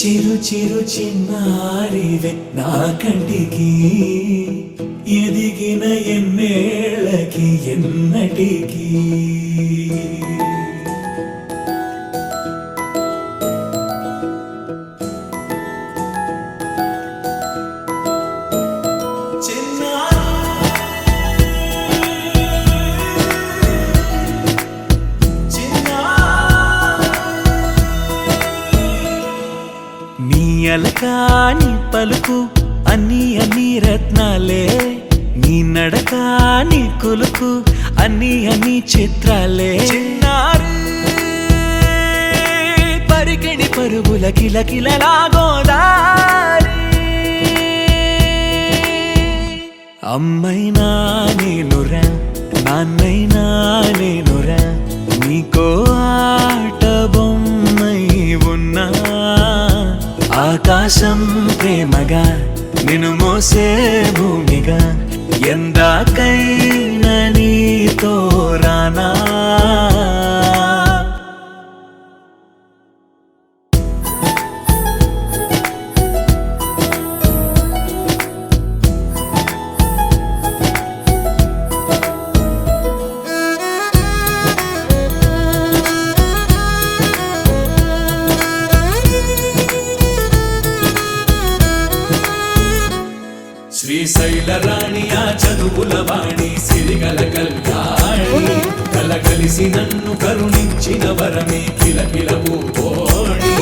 చిరు చిరు చిన్నారివే నా కంటికి ఎదిగిన ఎన్నేళ్ళకి ఎన్నటికి అలకాని పలుకు అన్ని అన్ని రత్నాలే నీ నడకాని కులుకు అన్ని అన్ని చిత్రాలే చిన్నారు పరికిణి పరుగుల కిలకిలలాగోదారి అమ్మైనా నేనురా నాన్నైనా నేనురా నీకో ఆట బొమ్మై ఉన్నా ఆకాశం ప్రేమగా నిన్ను మోసే భూమిగా ఎందాకైనా నీతో రానా శ్రీశైల రాణి ఆ చదువుల వాణి సిరిగల కల్యాణి కలగలిసి నన్ను కరుణించిన వరమే కిలకిల పూకోణి